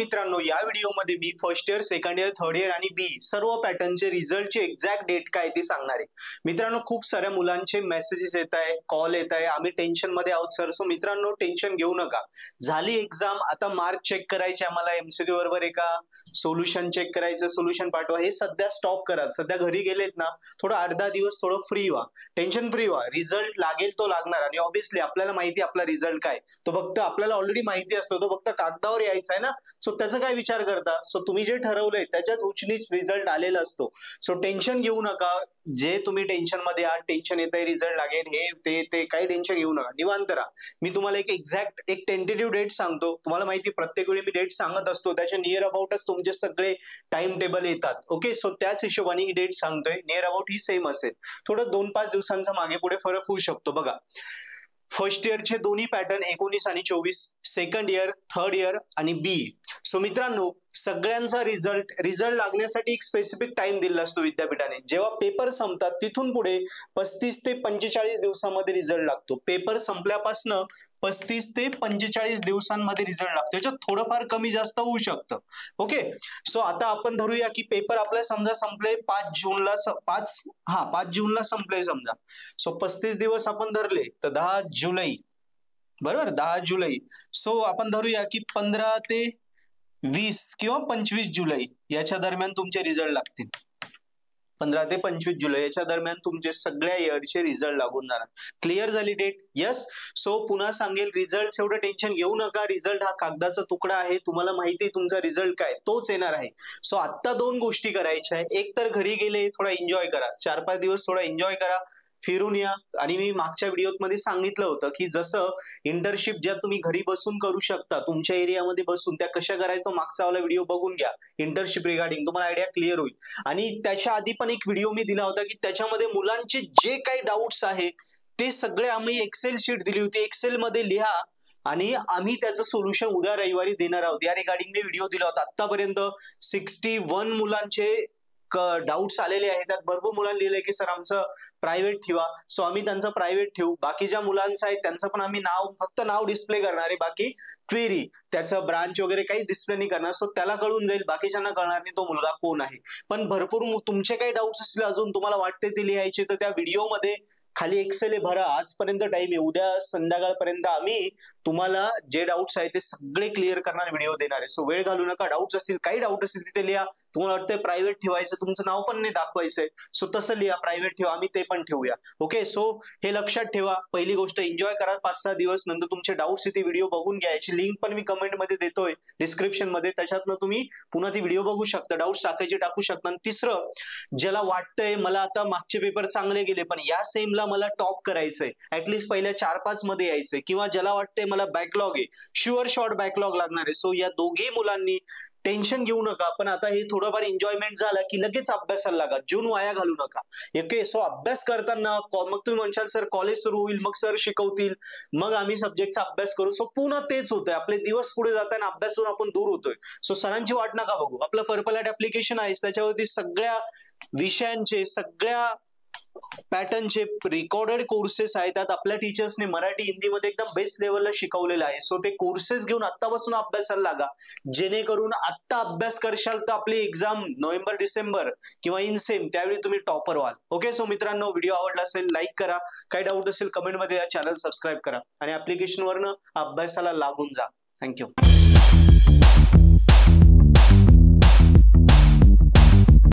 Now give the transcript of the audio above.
मित्रांनो, या व्हिडिओमध्ये मी first year, second year, third year आणि बी सर्व पॅटर्नचे रिझल्टचे एक्झॅक्ट डेट काय ते सांगणार आहे. मित्रांनो, खूप साऱ्या मुलांचे मेसेजेस येत आहे, कॉल येत आहे, आम्ही टेन्शन मध्ये आहोत सर. सो मित्रांनो, टेन्शन घेऊ नका. झाली एक्झाम, आता मार्क चेक करायचे आम्हाला, एमसीक्यू बरोबर आहे का, सोल्युशन चेक करायचं, सोल्युशन पाठवा, हे सध्या स्टॉप करा. सध्या घरी गेलेत ना, थोडं 8-10 दिवस थोडं फ्री व्हा, टेन्शन फ्री व्हा. रिझल्ट लागेल तो लागणार आणि ऑब्व्हियसली आपल्याला माहिती आपला रिझल्ट काय, तो फक्त आपल्याला ऑलरेडी माहिती असतो, तो फक्त कागदावर यायचा आहे ना. सो त्याचा काय विचार करता. सो तुम्ही जे ठरवलंय त्याच्याच उचनीच रिझल्ट आलेला असतो. सो टेन्शन घेऊ नका. जे तुम्ही टेन्शन मध्ये आहात, टेन्शन येत आहे, रिझल्ट लागेल, हे ते काही टेन्शन घेऊ नका, निवांत राहा. मी तुम्हाला एक एक्झॅक्ट एक टेंटेटिव्ह डेट सांगतो. तुम्हाला माहिती प्रत्येक वेळी मी डेट सांगत असतो, त्याच्या नियर अबाउटच तुमचे सगळे टाइम टेबल येतात. ओके, सो त्याच हिशोबाने ही डेट सांगतोय. नियर अबाउट ही सेम असेल, थोडं 2-5 दिवसांचा मागे पुढे फरक होऊ शकतो. बघा, फर्स्ट इयरचे दोन्ही पॅटर्न 19 आणि 24, सेकंड इयर, थर्ड इयर आणि बी. सो मित्रांनो, सगळ्यांचा रिझल्ट लागण्यासाठी एक स्पेसिफिक टाइम दिला असतो विद्यापीठाने. जेव्हा पेपर संपतात तिथून पुढे 35 ते 45 दिवसांमध्ये रिझल्ट लागतो. पेपर संपल्यापासून 35 ते 45 दिवसांमध्ये रिझल्ट लागतो. याच्यात थोडंफार कमी जास्त होऊ शकतं. ओके, सो आता आपण धरूया की पेपर आपल्या समजा संपले 5 जूनला संपले समजा. सो 35 दिवस आपण धरले तर 10 जुलै, बरोबर, 10 जुलै. सो आपण धरूया की 15 ते 20 किंवा 25 जुलै याच्या दरम्यान तुमचे रिझल्ट लागतील. 15 ते 25 जुलै याच्या दरम्यान तुमचे सगळ्या इयरचे रिझल्ट लागून जाणार. क्लिअर झाली डेट? यस. सो पुन्हा सांगेल, रिझल्ट एवढं टेन्शन घेऊ नका. रिझल्ट हा कागदाचा तुकडा आहे. तुम्हाला माहिती तुमचा रिझल्ट काय, तोच येणार आहे. सो आता 2 गोष्टी करायच्या आहे. एक तर घरी गेले थोडा एन्जॉय करा, 4-5 दिवस थोडा एन्जॉय करा, फिरून या. आणि मी मागच्या व्हिडिओमध्ये सांगितलं होतं की जसं इंटर्नशिप ज्या तुम्ही घरी बसून करू शकता, तुमच्या एरियामध्ये बसून, त्या कशा करायचं मागचा वाला व्हिडिओ बघून घ्या. इंटर्नशिप रिगार्डिंग तुम्हाला आयडिया क्लिअर होईल. आणि त्याच्या आधी पण एक व्हिडिओ मी दिला होता की त्याच्यामध्ये मुलांचे जे काही डाऊट्स आहे ते सगळे आम्ही एक्सेल शीट दिली होती, एक्सेल मध्ये लिहा आणि आम्ही त्याचं सोल्युशन उद्या रविवारी देणार आहोत. या रिगार्डिंग मी व्हिडिओ दिला होता. आतापर्यंत 61 मुलांचे डाऊट्स आलेले आहेत. त्यात भरपूर मुलांनी लिहिलंय की सर आमचं प्रायव्हेट ठेवा. सो आम्ही त्यांचं प्रायव्हेट ठेवू. बाकीच्या मुलांचं आहे त्यांचं पण आम्ही फक्त नाव डिस्प्ले करणार आहे. बाकी क्वेरी, त्याचं ब्रांच वगैरे काही डिस्प्ले नाही करणार. सो त्याला कळून जाईल, बाकीच्यांना कळणार नाही तो मुलगा कोण आहे. पण भरपूर तुमचे काही डाऊट्स असतील अजून तुम्हाला वाटते ते लिहायचे, तर त्या व्हिडिओमध्ये खाली एक्सेल भरा. आजपर्यंत टाइम आहे, उद्या संध्याकाळपर्यंत आम्ही तुम्हाला जे डाऊट्स आहेत ते सगळे क्लिअर करणार व्हिडिओ देणार आहे. सो वेळ घालू नका. डाऊट्स असतील, काही डाऊट असतील तिथे लिहा. तुम्हाला वाटतंय प्रायव्हेट ठेवायचं, तुमचं नाव पण नाही दाखवायचंय, सो तसं लिहा, प्रायव्हेट ठेवा, आम्ही ते पण ठेवूया. ओके, सो हे लक्षात ठेवा. पहिली गोष्ट, एन्जॉय करा 5-6 दिवस. नंतर तुमचे डाऊट्स इथे व्हिडिओ बघून घ्या. याची लिंक पण मी कमेंटमध्ये देतोय, डिस्क्रिप्शन मध्ये, त्याच्यातनं तुम्ही पुन्हा ती व्हिडिओ बघू शकता. डाऊट्स टाकायचे टाकू शकता. आणि तिसरं, ज्याला वाटतंय मला आता मागचे पेपर चांगले गेले पण या सेमला मला टॉप करायचंय, ऍटलीस्ट पहिल्या 4-5 मध्ये यायचंय, किंवा ज्याला वाटतंय मला बॅकलॉग आहे, शुअर शॉर्ट बॅकलॉग लागणार आहे, सो या दोघी मुलांनी टेन्शन घेऊ नका. पण आता हे थोडंफार एन्जॉयमेंट झालं की लगेच अभ्यासाला लागा, जून वाया घालू नका. ओके, सो अभ्यास करताना मग तुम्ही म्हणशाल सर कॉलेज सुरू होईल, मग सर शिकवतील, मग आम्ही सब्जेक्टचा अभ्यास करू. सो पुन्हा तेच होतंय, आपले दिवस पुढे जाताना अभ्यासातून आपण दूर होतोय. सो सरांची वाट नका बघू. आपलं पर्पल ॲट ऍप्लिकेशन आहे, त्याच्यावरती सगळ्या विषयांचे, सगळ्या पॅटर्नचे रेकॉर्डेड कोर्सेस आहेत. त्यात आपल्या टीचर्सने मराठी, हिंदीमध्ये एकदम बेस्ट लेवलला शिकवलेलं आहे. सो ते कोर्सेस घेऊन आत्तापासून अभ्यासाला लागा, जेणेकरून आत्ता अभ्यास करशाल तर आपली एक्झाम नोव्हेंबर-डिसेंबर किंवा इन सेम त्यावेळी तुम्ही टॉपर व्हाल. ओके, सो मित्रांनो, व्हिडिओ आवडला असेल लाईक करा, काही डाऊट असेल कमेंटमध्ये, चॅनल सबस्क्राईब करा आणि ऍप्लिकेशनवरनं अभ्यासाला लागून जा. थँक्यू.